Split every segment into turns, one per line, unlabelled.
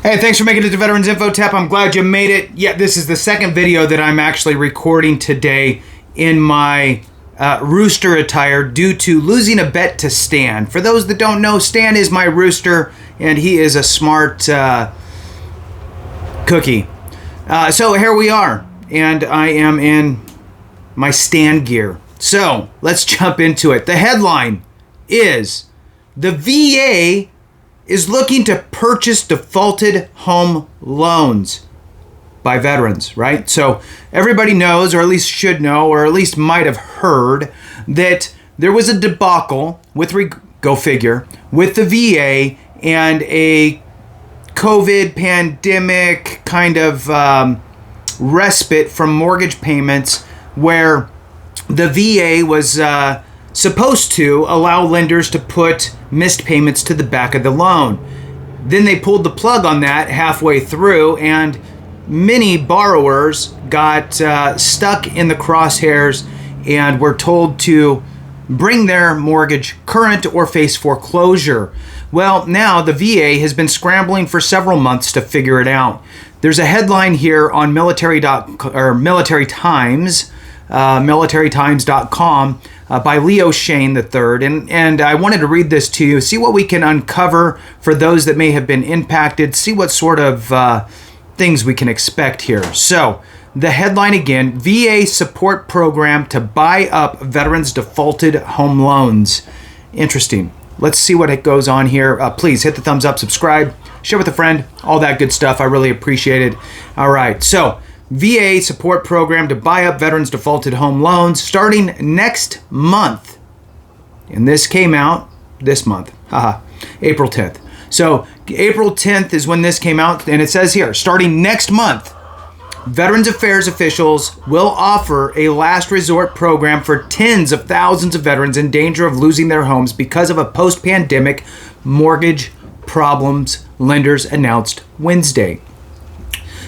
Hey, thanks for making it to Veterans Info Tap. I'm glad you made it. Yeah, this is the second video that I'm actually recording today in my rooster attire due to losing a bet to Stan. For those that don't know, Stan is my rooster, and he is a smart cookie. So here we are, and I am in my Stan gear. So let's jump into it. The headline is, the VA is looking to purchase defaulted home loans by veterans, right? So everybody knows, or at least should know, or at least might have heard, that there was a debacle with, go figure, with the VA and a COVID pandemic kind of respite from mortgage payments, where the VA was supposed to allow lenders to put missed payments to the back of the loan. Then they pulled the plug on that halfway through, and many borrowers got stuck in the crosshairs and were told to bring their mortgage current or face foreclosure. Well, now the VA has been scrambling for several months to figure it out. There's a headline here on Military Times, militarytimes.com, by Leo Shane III, and I wanted to read this to you, see what we can uncover for those that may have been impacted, see what sort of things we can expect here. So, the headline again, VA support program to buy up veterans' defaulted home loans. Interesting. Let's see what it goes on here. Please hit the thumbs up, subscribe, share with a friend, all that good stuff. I really appreciate it. All right, so VA support program to buy up veterans' defaulted home loans starting next month. And this came out this month, April 10th. So April 10th is when this came out, and it says here, starting next month, Veterans Affairs officials will offer a last resort program for tens of thousands of veterans in danger of losing their homes because of a post-pandemic mortgage problems, lenders announced Wednesday.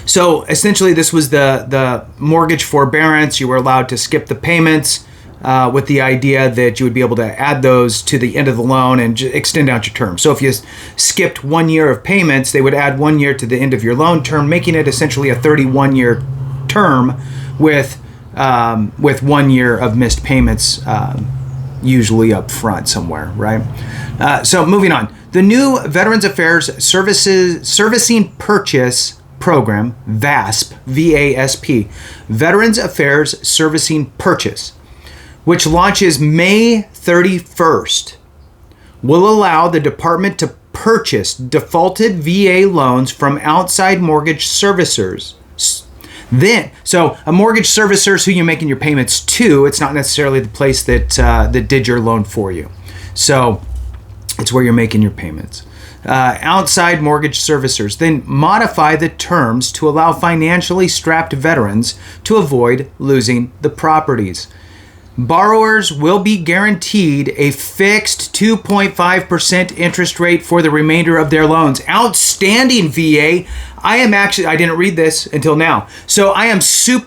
So essentially, this was the mortgage forbearance. You were allowed to skip the payments with the idea that you would be able to add those to the end of the loan and extend out your term. So if you skipped 1 year of payments, they would add 1 year to the end of your loan term, making it essentially a 31-year term with 1 year of missed payments, usually up front somewhere, right? So moving on, the new Veterans Affairs Servicing Purchase Program, VASP, V-A-S-P, Veterans Affairs Servicing Purchase, which launches May 31st, will allow the department to purchase defaulted VA loans from outside mortgage servicers. So a mortgage servicer is who you're making your payments to. It's not necessarily the place that did your loan for you. So it's where you're making your payments. Outside mortgage servicers then modify the terms to allow financially strapped veterans to avoid losing the properties. Borrowers will be guaranteed a fixed 2.5% interest rate for the remainder of their loans. Outstanding, VA. I didn't read this until now. So I'm so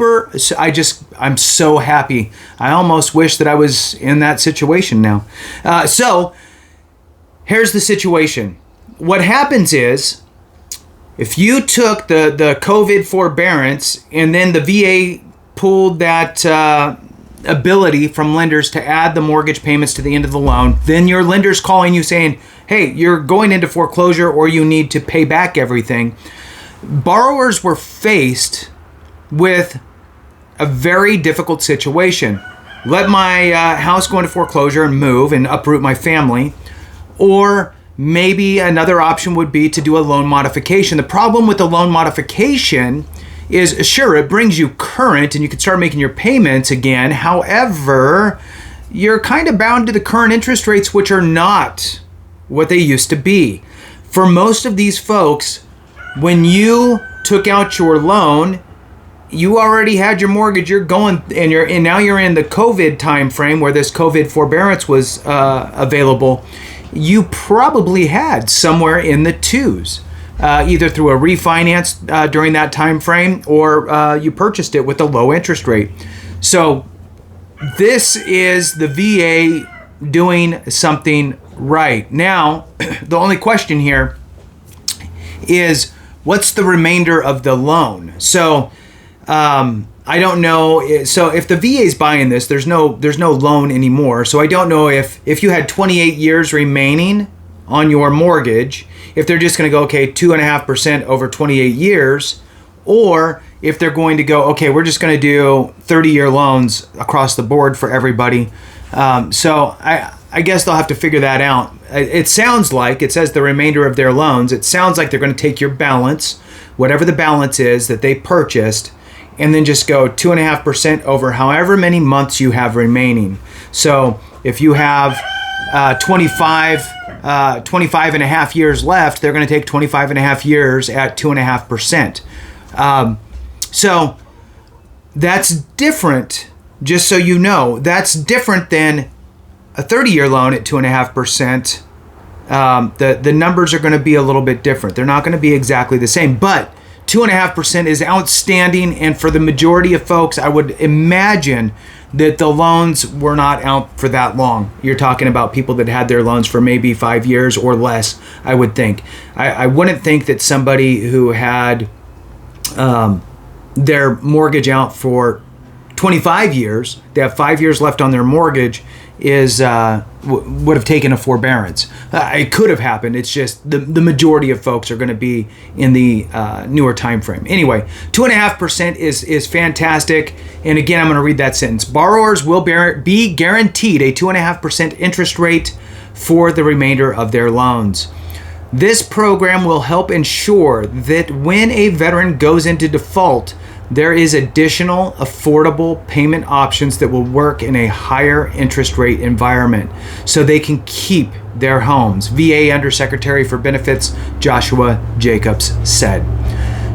happy. I almost wish that I was in that situation now. So here's the situation. What happens is, if you took the COVID forbearance and then the VA pulled that ability from lenders to add the mortgage payments to the end of the loan, then your lender's calling you saying, hey, you're going into foreclosure or you need to pay back everything. Borrowers were faced with a very difficult situation. Let my house go into foreclosure and move and uproot my family, or maybe another option would be to do a loan modification. The problem with the loan modification is, sure, it brings you current and you can start making your payments again. However, you're kind of bound to the current interest rates, which are not what they used to be. For most of these folks, when you took out your loan, you already had your mortgage, you're going, and now you're in the COVID time frame where this COVID forbearance was available. You probably had somewhere in the twos, either through a refinance during that time frame, or you purchased it with a low interest rate. So this is the VA doing something right. Now, the only question here is, what's the remainder of the loan? So I don't know. So if the VA is buying this, there's no loan anymore. So I don't know if you had 28 years remaining on your mortgage, if they're just going to go, okay, 2.5% over 28 years, or if they're going to go, okay, we're just going to do 30-year loans across the board for everybody. So I guess they'll have to figure that out. It sounds like, it says the remainder of their loans, it sounds like they're going to take your balance, whatever the balance is that they purchased, and then just go 2.5% over however many months you have remaining. So if you have 25 and a half years left, they're going to take 25 and a half years at 2.5%. So that's different, just so you know, that's different than a 30-year loan at 2.5%. The numbers are going to be a little bit different. They're not going to be exactly the same, but 2.5% is outstanding, and for the majority of folks, I would imagine that the loans were not out for that long. You're talking about people that had their loans for maybe 5 years or less, I would think. I wouldn't think that somebody who had their mortgage out for 25 years, they have 5 years left on their mortgage, would have taken a forbearance. It could have happened. It's just the majority of folks are going to be in the newer time frame. Anyway, 2.5% is fantastic. And again, I'm going to read that sentence. Borrowers will be guaranteed a 2.5% interest rate for the remainder of their loans. This program will help ensure that when a veteran goes into default, there is additional affordable payment options that will work in a higher interest rate environment so they can keep their homes. VA Undersecretary for Benefits Joshua Jacobs said.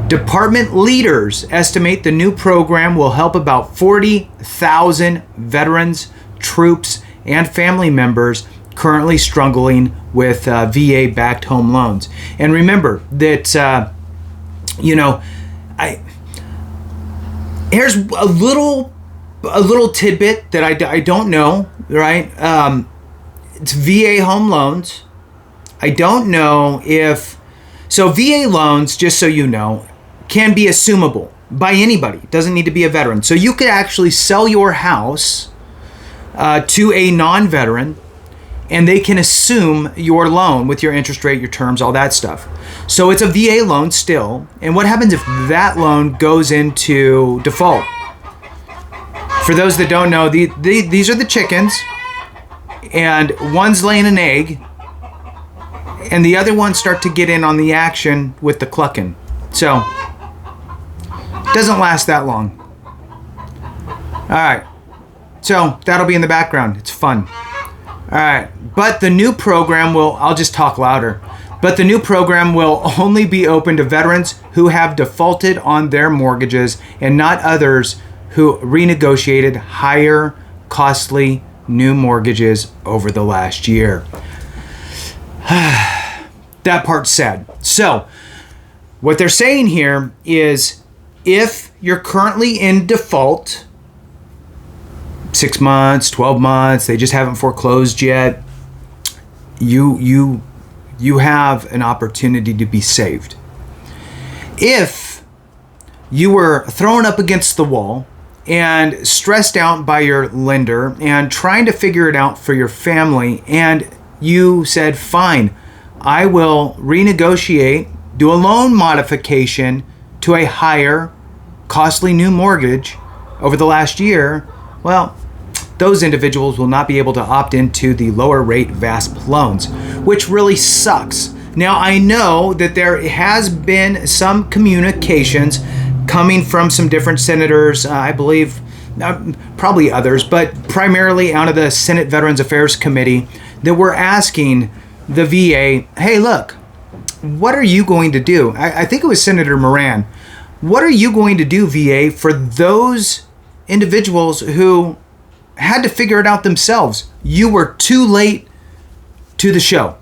Department leaders estimate the new program will help about 40,000 veterans, troops, and family members currently struggling with VA-backed home loans. And remember that, here's a little tidbit that I don't know, right? It's VA home loans. I don't know so VA loans, just so you know, can be assumable by anybody. It doesn't need to be a veteran. So you could actually sell your house to a non-veteran, and they can assume your loan with your interest rate, your terms, all that stuff. So it's a VA loan still. And what happens if that loan goes into default? For those that don't know, these are the chickens, and one's laying an egg, and the other ones start to get in on the action with the clucking. So it doesn't last that long. All right. So that'll be in the background. It's fun. All right. But the new program I'll just talk louder. But the new program will only be open to veterans who have defaulted on their mortgages and not others who renegotiated higher, costly new mortgages over the last year. That part's sad. So what they're saying here is if you're currently in default, 6 months, 12 months, they just haven't foreclosed yet, you have an opportunity to be saved. If you were thrown up against the wall and stressed out by your lender and trying to figure it out for your family, and you said, fine, I will renegotiate, do a loan modification to a higher, costly new mortgage over the last year, well, those individuals will not be able to opt into the lower rate VASP loans, which really sucks. Now, I know that there has been some communications coming from some different senators, I believe, probably others, but primarily out of the Senate Veterans Affairs Committee, that were asking the VA, hey, look, what are you going to do? I think it was Senator Moran. What are you going to do, VA, for those individuals who had to figure it out themselves? You were too late to the show,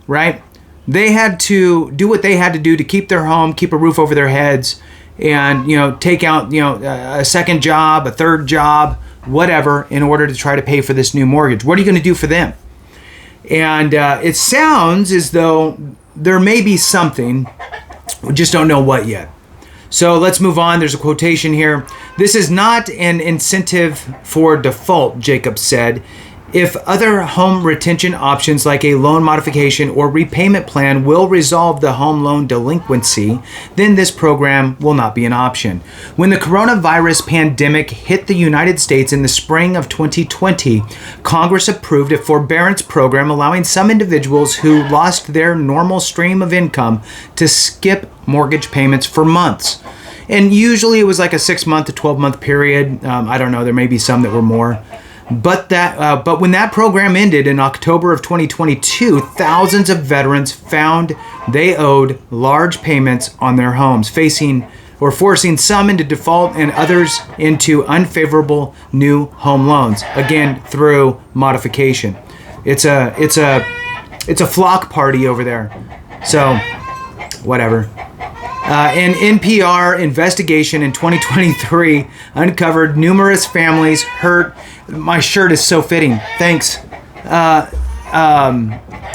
right? They had to do what they had to do to keep their home, keep a roof over their heads, and take out a second job, a third job, whatever, in order to try to pay for this new mortgage. What are you going to do for them? And it sounds as though there may be something We just don't know what yet. So let's move on. There's a quotation here. This is not an incentive for default, Jacob said. If other home retention options like a loan modification or repayment plan will resolve the home loan delinquency, then this program will not be an option. When the coronavirus pandemic hit the United States in the spring of 2020, Congress approved a forbearance program allowing some individuals who lost their normal stream of income to skip mortgage payments for months. And usually it was like a 6-month to 12-month period. I don't know, there may be some that were more. But when that program ended in October of 2022, thousands of veterans found they owed large payments on their homes, forcing some into default and others into unfavorable new home loans, again through modification. It's a flock party over there. So, whatever. An NPR investigation in 2023 uncovered numerous families hurt. My shirt is so fitting. Thanks.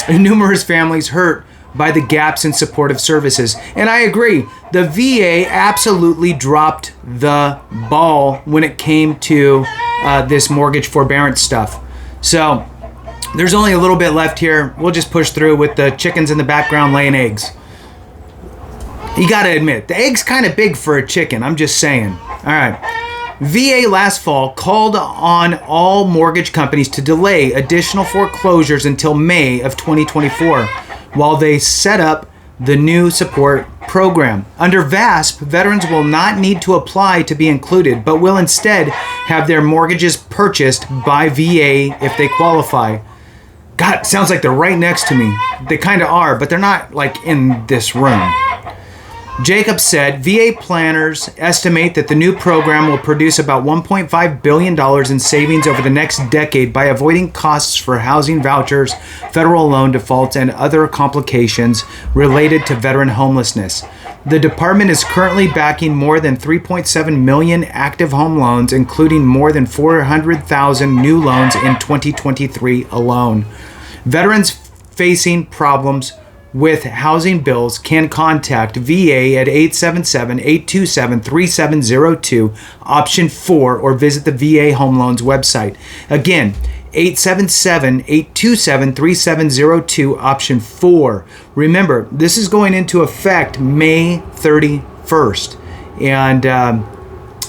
Numerous families hurt by the gaps in supportive services. And I agree. The VA absolutely dropped the ball when it came to this mortgage forbearance stuff. So there's only a little bit left here. We'll just push through with the chickens in the background laying eggs. You got to admit, the egg's kind of big for a chicken. I'm just saying. All right. VA last fall called on all mortgage companies to delay additional foreclosures until May of 2024 while they set up the new support program. Under VASP, veterans will not need to apply to be included, but will instead have their mortgages purchased by VA if they qualify. God, it sounds like they're right next to me. They kind of are, but they're not like in this room. Jacob said VA planners estimate that the new program will produce about $1.5 billion in savings over the next decade by avoiding costs for housing vouchers, federal loan defaults, and other complications related to veteran homelessness. The department is currently backing more than 3.7 million active home loans, including more than 400,000 new loans in 2023 alone. Veterans facing problems with housing bills can contact VA at 877-827-3702, option 4, or visit the VA Home Loans website. Again, 877-827-3702, option 4. Remember, this is going into effect May 31st. And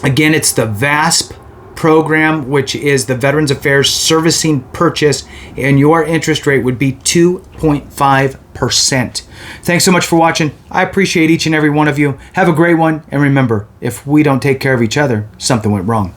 again, it's the VASP program, which is the Veterans Affairs Servicing Purchase, and your interest rate would be 2.5%. Thanks so much for watching. I appreciate each and every one of you. Have a great one, and remember, if we don't take care of each other, something went wrong.